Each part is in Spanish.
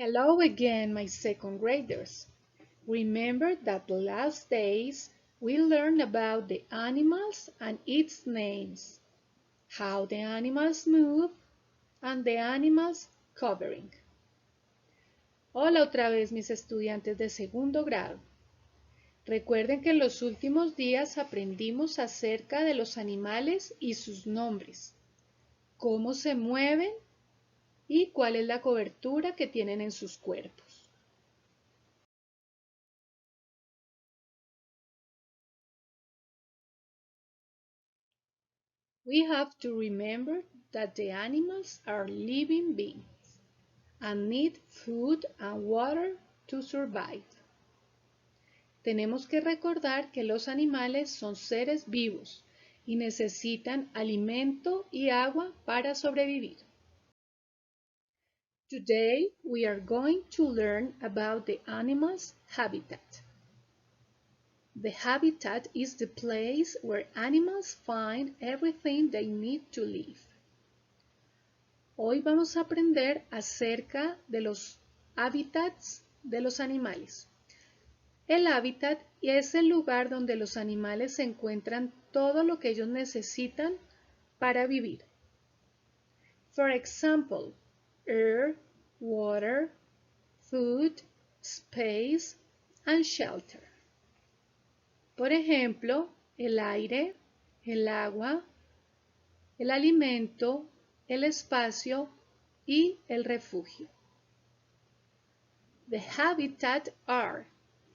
Hello again, my second graders. Remember that last days we learned about the animals and its names, how the animals move, and the animals covering. Hola otra vez, mis estudiantes de segundo grado. Recuerden que en los últimos días aprendimos acerca de los animales y sus nombres, cómo se mueven y cuál es la cobertura que tienen en sus cuerpos. We have to remember that the animals are living beings and need food and water to survive. Tenemos que recordar que los animales son seres vivos y necesitan alimento y agua para sobrevivir. Today we are going to learn about the animal's habitat. The habitat is the place where animals find everything they need to live. Hoy vamos a aprender acerca de los hábitats de los animales. El hábitat es el lugar donde los animales encuentran todo lo que ellos necesitan para vivir. For example, air, water, food, space, and shelter. Por ejemplo, el aire, el agua, el alimento, el espacio y el refugio. The habitat are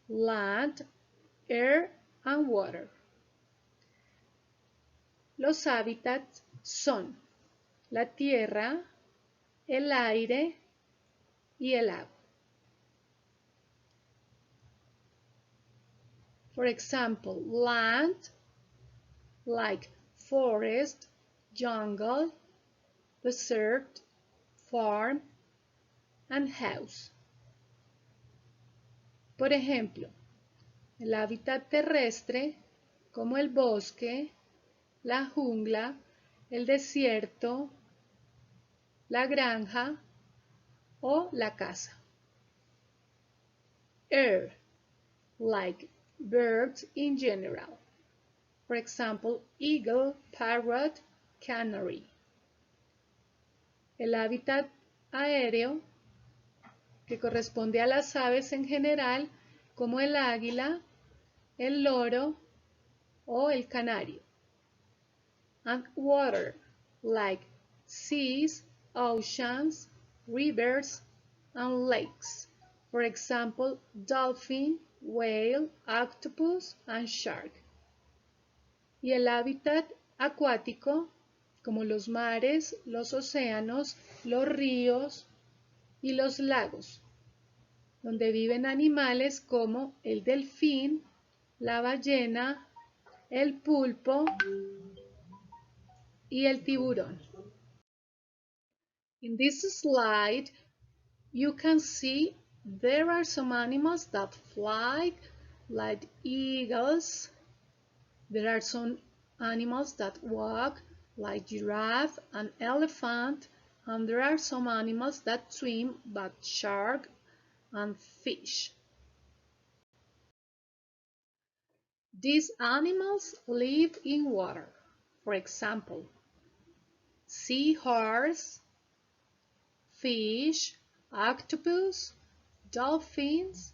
land, air, and water. Los hábitats son la tierra, el aire y el agua. For example, land, like forest, jungle, desert, farm, and house. Por ejemplo, el hábitat terrestre, como el bosque, la jungla, el desierto, la granja o la casa. Air, like birds in general. For example, eagle, parrot, canary. El hábitat aéreo, que corresponde a las aves en general, como el águila, el loro o el canario. And water, like seas, oceans, rivers, and lakes. For example, dolphin, whale, octopus, and shark. Y el hábitat acuático, como los mares, los océanos, los ríos y los lagos, donde viven animales como el delfín, la ballena, el pulpo y el tiburón. In this slide, you can see there are some animals that fly, like eagles. There are some animals that walk, like giraffe and elephant, and there are some animals that swim, like shark and fish. These animals live in water. For example, seahorse, fish, octopus, dolphins,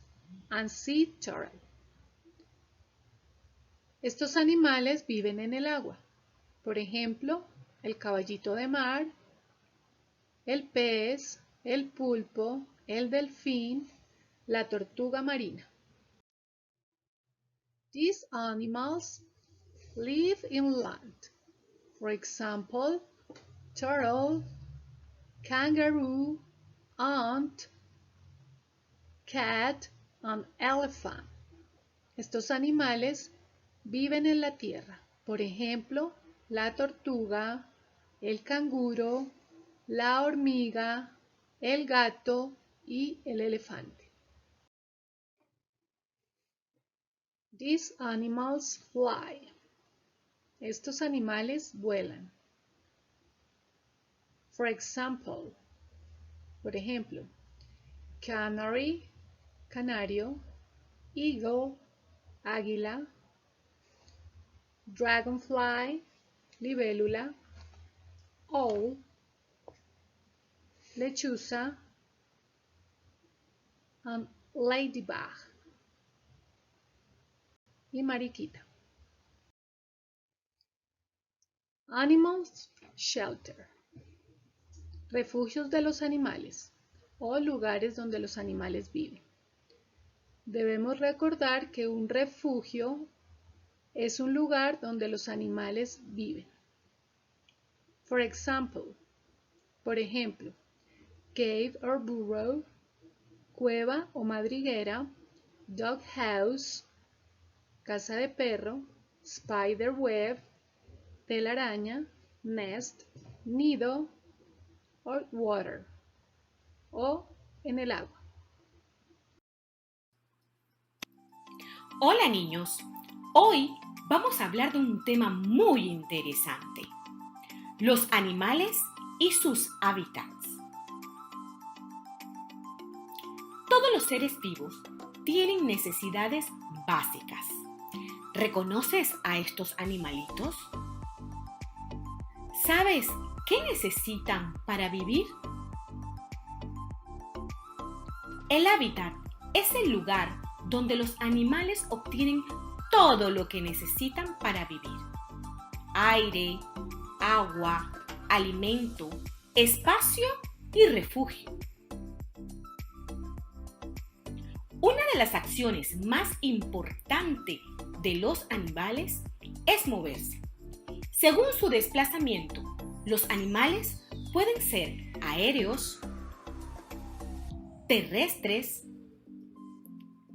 and sea turtle. Estos animales viven en el agua. Por ejemplo, el caballito de mar, el pez, el pulpo, el delfín, la tortuga marina. These animals live in land. For example, turtle, kangaroo, ant, cat, and elephant. Estos animales viven en la tierra. Por ejemplo, la tortuga, el canguro, la hormiga, el gato y el elefante. These animals fly. Estos animales vuelan. For example, por ejemplo, canary, canario, eagle, águila, dragonfly, libélula, owl, lechuza, and ladybug y mariquita. Animals shelter. Refugios de los animales o lugares donde los animales viven. Debemos recordar que un refugio es un lugar donde los animales viven. Por ejemplo, cave or burrow, cueva o madriguera, dog house, casa de perro, spider web, telaraña, nest, nido, or water, o en el agua. Hola niños, hoy vamos a hablar de un tema muy interesante, los animales y sus hábitats. Todos los seres vivos tienen necesidades básicas. ¿Reconoces a estos animalitos? ¿Sabes qué necesitan para vivir? El hábitat es el lugar donde los animales obtienen todo lo que necesitan para vivir. Aire, agua, alimento, espacio y refugio. Una de las acciones más importantes de los animales es moverse. Según su desplazamiento, los animales pueden ser aéreos, terrestres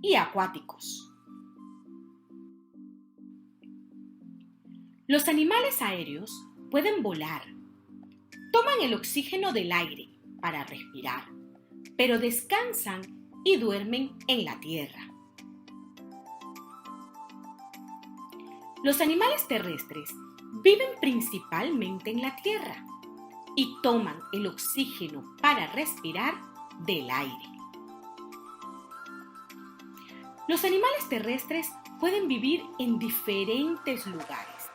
y acuáticos. Los animales aéreos pueden volar, toman el oxígeno del aire para respirar, pero descansan y duermen en la tierra. Los animales terrestres viven principalmente en la tierra y toman el oxígeno para respirar del aire. Los animales terrestres pueden vivir en diferentes lugares.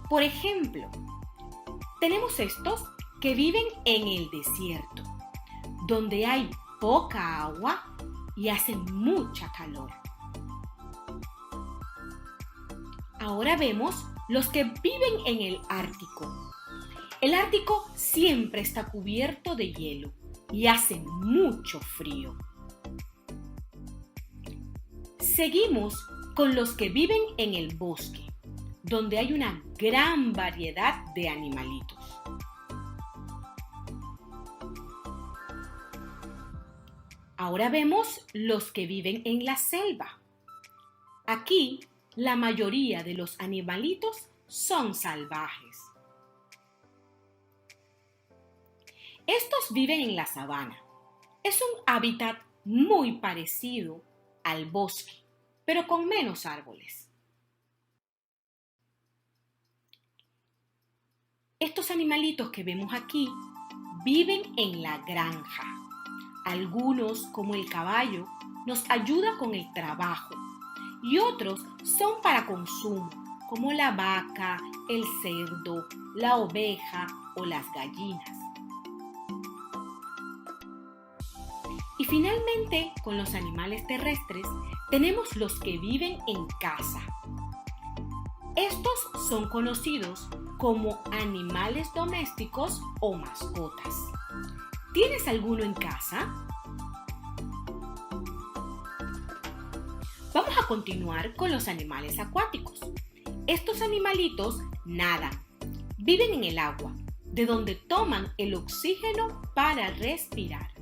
Por ejemplo, tenemos estos que viven en el desierto, donde hay poca agua y hace mucha calor. Ahora vemos los que viven en el Ártico. El Ártico siempre está cubierto de hielo y hace mucho frío. Seguimos con los que viven en el bosque, donde hay una gran variedad de animalitos. Ahora vemos los que viven en la selva. Aquí, la mayoría de los animalitos son salvajes. Estos viven en la sabana. Es un hábitat muy parecido al bosque, pero con menos árboles. Estos animalitos que vemos aquí viven en la granja. Algunos, como el caballo, nos ayudan con el trabajo y otros son para consumo, como la vaca, el cerdo, la oveja o las gallinas. Y finalmente, con los animales terrestres, tenemos los que viven en casa. Estos son conocidos como animales domésticos o mascotas. ¿Tienes alguno en casa? Vamos a continuar con los animales acuáticos. Estos animalitos nadan, viven en el agua, de donde toman el oxígeno para respirar.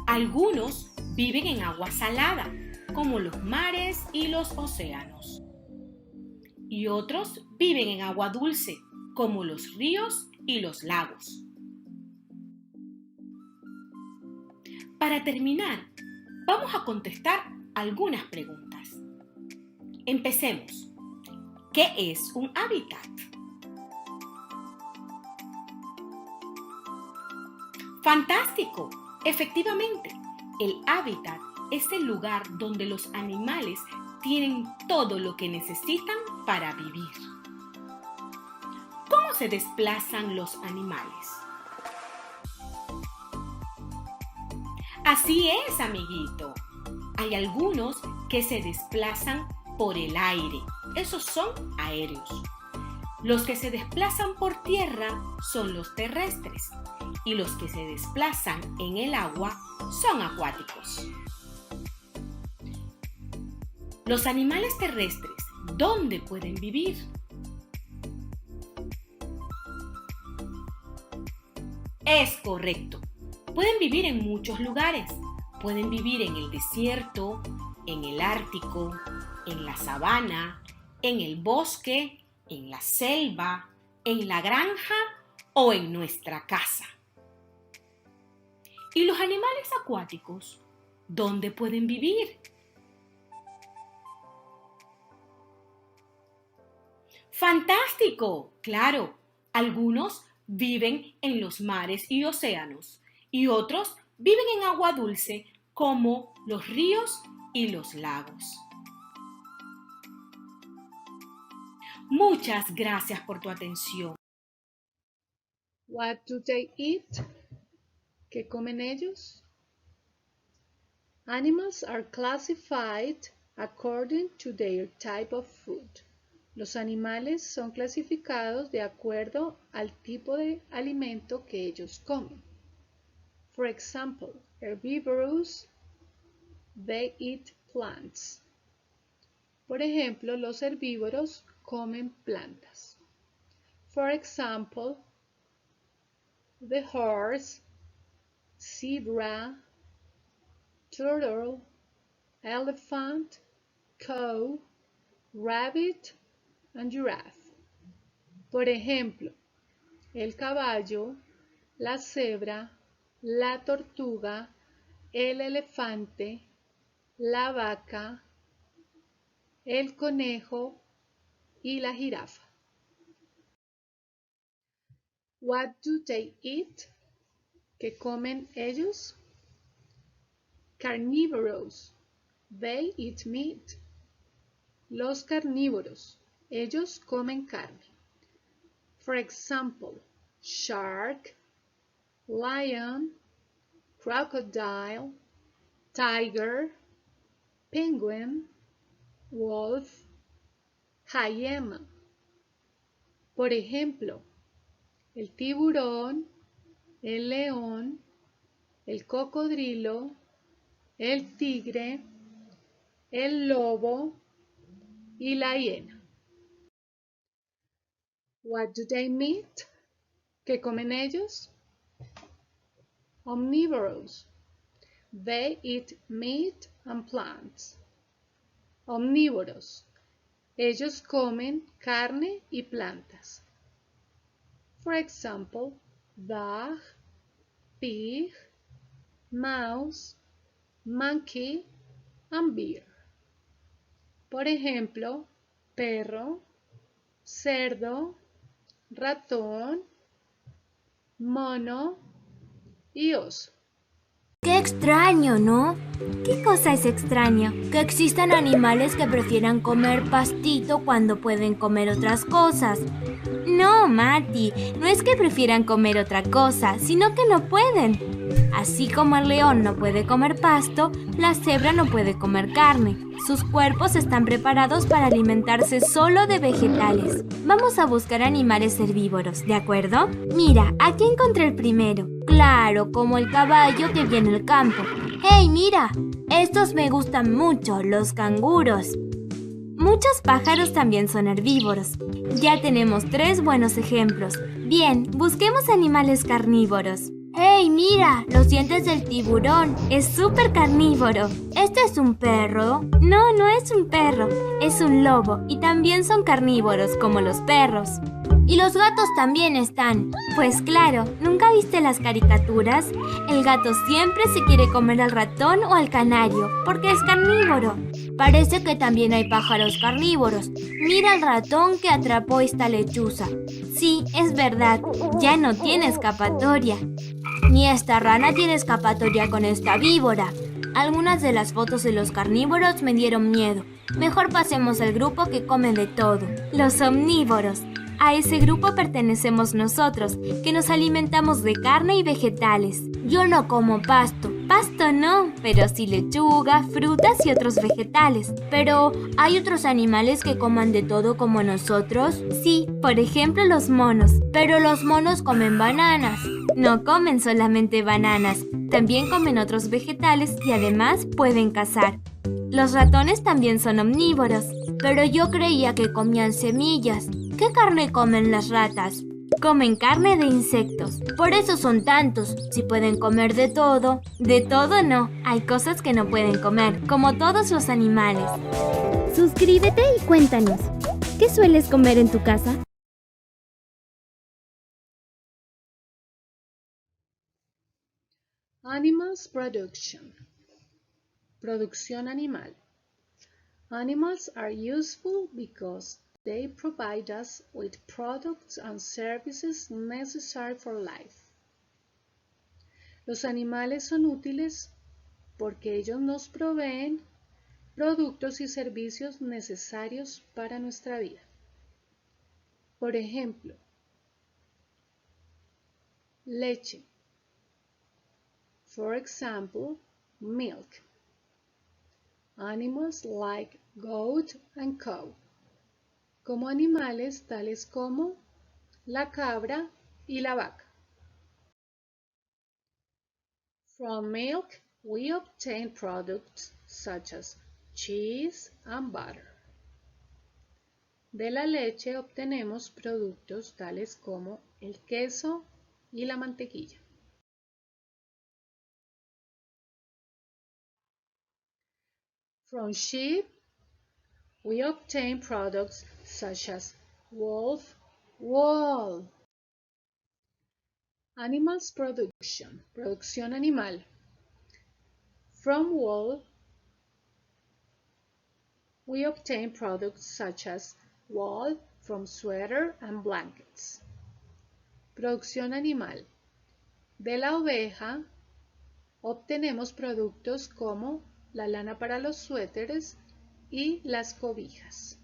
Algunos viven en agua salada, como los mares y los océanos. Y otros viven en agua dulce, como los ríos y los lagos. Para terminar, vamos a contestar algunas preguntas. Empecemos. ¿Qué es un hábitat? ¡Fantástico! Efectivamente, el hábitat es el lugar donde los animales tienen todo lo que necesitan para vivir. ¿Cómo se desplazan los animales? Así es, amiguito. Hay algunos que se desplazan por el aire. Esos son aéreos. Los que se desplazan por tierra son los terrestres y los que se desplazan en el agua son acuáticos. Los animales terrestres, ¿dónde pueden vivir? Es correcto. Pueden vivir en muchos lugares. Pueden vivir en el desierto, en el Ártico, en la sabana, en el bosque, en la selva, en la granja o en nuestra casa. ¿Y los animales acuáticos? ¿Dónde pueden vivir? ¡Fantástico! Claro, algunos viven en los mares y océanos y otros viven en agua dulce como los ríos y los lagos. Muchas gracias por tu atención. What do they eat? ¿Qué comen ellos? Animals are classified according to their type of food. Los animales son clasificados de acuerdo al tipo de alimento que ellos comen. For example, herbivores, they eat plants. Por ejemplo, los herbívoros comen plantas. For example, the horse, zebra, turtle, elephant, cow, rabbit, and giraffe. Por ejemplo, el caballo, la cebra, la tortuga, el elefante, la vaca, el conejo y la jirafa. What do they eat? ¿Qué comen ellos? Carnívoros. They eat meat. Los carnívoros. Ellos comen carne. For example, shark, lion, crocodile, tiger, penguin, wolf, hyena. Por ejemplo, el tiburón, el león, el cocodrilo, el tigre, el lobo y la hiena. What do they eat? ¿Qué comen ellos? Omnívoros. They eat meat and plants. Omnívoros. Ellos comen carne y plantas. For example, dog, pig, mouse, monkey, and bear. Por ejemplo, perro, cerdo, ratón, mono y oso. ¡Qué extraño!, ¿no? ¿Qué cosa es extraña? Que existan animales que prefieran comer pastito cuando pueden comer otras cosas. No, Mati, no es que prefieran comer otra cosa, sino que no pueden. Así como el león no puede comer pasto, la cebra no puede comer carne. Sus cuerpos están preparados para alimentarse solo de vegetales. Vamos a buscar animales herbívoros, ¿de acuerdo? Mira, aquí encontré el primero. Claro, como el caballo que viene al campo. ¡Hey, mira! Estos me gustan mucho, los canguros. Muchos pájaros también son herbívoros. Ya tenemos 3 buenos ejemplos. Bien, busquemos animales carnívoros. ¡Hey, mira! Los dientes del tiburón. Es súper carnívoro. ¿Este es un perro? No, no es un perro. Es un lobo y también son carnívoros como los perros. Y los gatos también están. Pues claro, ¿nunca viste las caricaturas? El gato siempre se quiere comer al ratón o al canario, porque es carnívoro. Parece que también hay pájaros carnívoros. Mira al ratón que atrapó esta lechuza. Sí, es verdad, ya no tiene escapatoria. Ni esta rana tiene escapatoria con esta víbora. Algunas de las fotos de los carnívoros me dieron miedo. Mejor pasemos al grupo que come de todo, los omnívoros. A ese grupo pertenecemos nosotros, que nos alimentamos de carne y vegetales. Yo no como pasto no, pero sí lechuga, frutas y otros vegetales. Pero, ¿hay otros animales que coman de todo como nosotros? Sí, por ejemplo los monos. Pero los monos comen bananas. No comen solamente bananas, también comen otros vegetales y además pueden cazar. Los ratones también son omnívoros, pero yo creía que comían semillas. ¿Qué carne comen las ratas? Comen carne de insectos, por eso son tantos. Si pueden comer de todo no, hay cosas que no pueden comer, como todos los animales. Suscríbete y cuéntanos, ¿qué sueles comer en tu casa? Animals production. Producción animal. Animals are useful because they provide us with products and services necessary for life. Los animales son útiles porque ellos nos proveen productos y servicios necesarios para nuestra vida. Por ejemplo, leche. For example, milk. Animals like goat and cow. Como animales tales como la cabra y la vaca. From milk, we obtain products such as cheese and butter. De la leche obtenemos productos tales como el queso y la mantequilla. From sheep, we obtain products such as wool. Animals production, producción animal. From wool, we obtain products such as wool from sweater and blankets. Producción animal. De la oveja, obtenemos productos como la lana para los suéteres y las cobijas.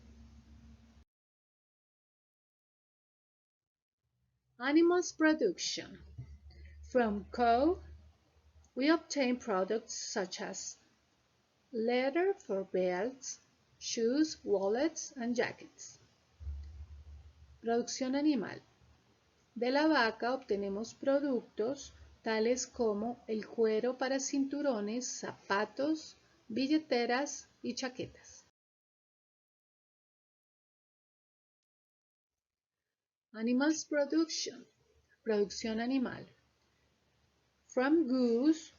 Animals production. From cow, we obtain products such as leather for belts, shoes, wallets, and jackets. Producción animal. De la vaca obtenemos productos tales como el cuero para cinturones, zapatos, billeteras y chaquetas. Animals production, producción animal. From goose,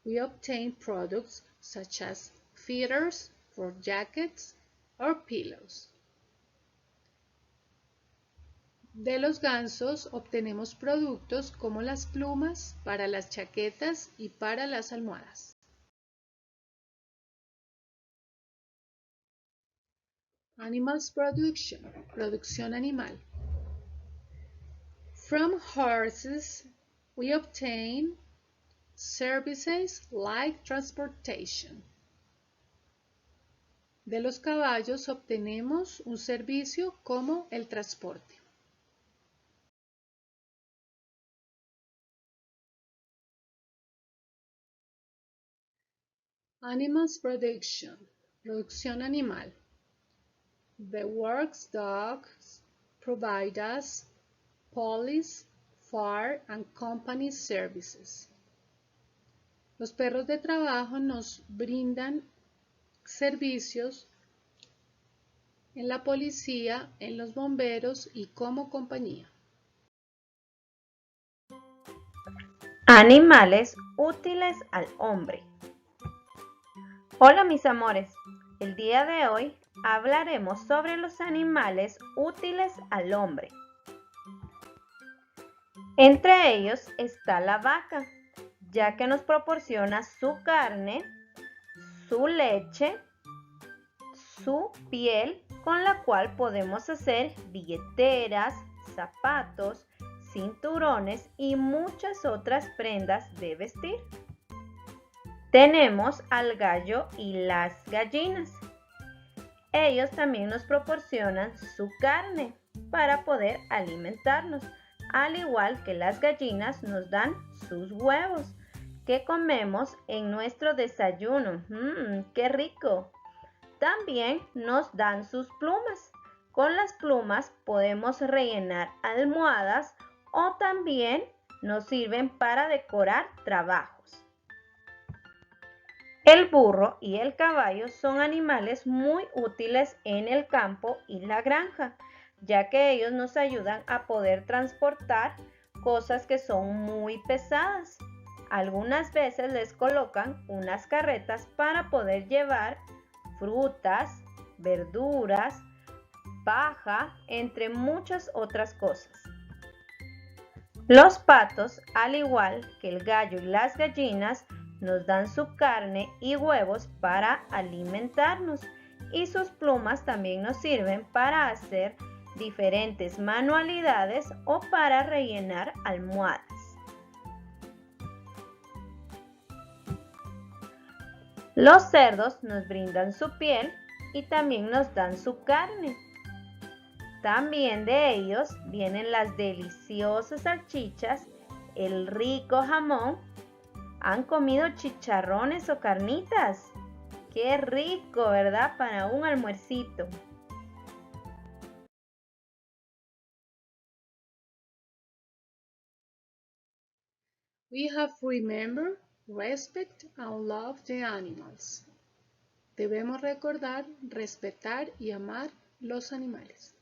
we obtain products such as feathers for jackets or pillows. De los gansos obtenemos productos como las plumas para las chaquetas y para las almohadas. Animals production, producción animal. From horses, we obtain services like transportation. De los caballos obtenemos un servicio como el transporte. Animals production, producción animal. The works dogs provide us police, fire and company services. Los perros de trabajo nos brindan servicios en la policía, en los bomberos y como compañía. Animales útiles al hombre. Hola mis amores, el día de hoy hablaremos sobre los animales útiles al hombre. Entre ellos está la vaca, ya que nos proporciona su carne, su leche, su piel, con la cual podemos hacer billeteras, zapatos, cinturones y muchas otras prendas de vestir. Tenemos al gallo y las gallinas. Ellos también nos proporcionan su carne para poder alimentarnos, al igual que las gallinas nos dan sus huevos que comemos en nuestro desayuno. ¡Qué rico! También nos dan sus plumas. Con las plumas podemos rellenar almohadas o también nos sirven para decorar trabajos. El burro y el caballo son animales muy útiles en el campo y la granja, ya que ellos nos ayudan a poder transportar cosas que son muy pesadas. Algunas veces les colocan unas carretas para poder llevar frutas, verduras, paja, entre muchas otras cosas. Los patos, al igual que el gallo y las gallinas, nos dan su carne y huevos para alimentarnos, y sus plumas también nos sirven para hacer diferentes manualidades o para rellenar almohadas. Los cerdos nos brindan su piel y también nos dan su carne. También de ellos vienen las deliciosas salchichas, el rico jamón. ¿Han comido chicharrones o carnitas? ¡Qué rico!, ¿verdad? Para un almuercito. We have to remember, respect and love the animals. Debemos recordar, respetar y amar los animales.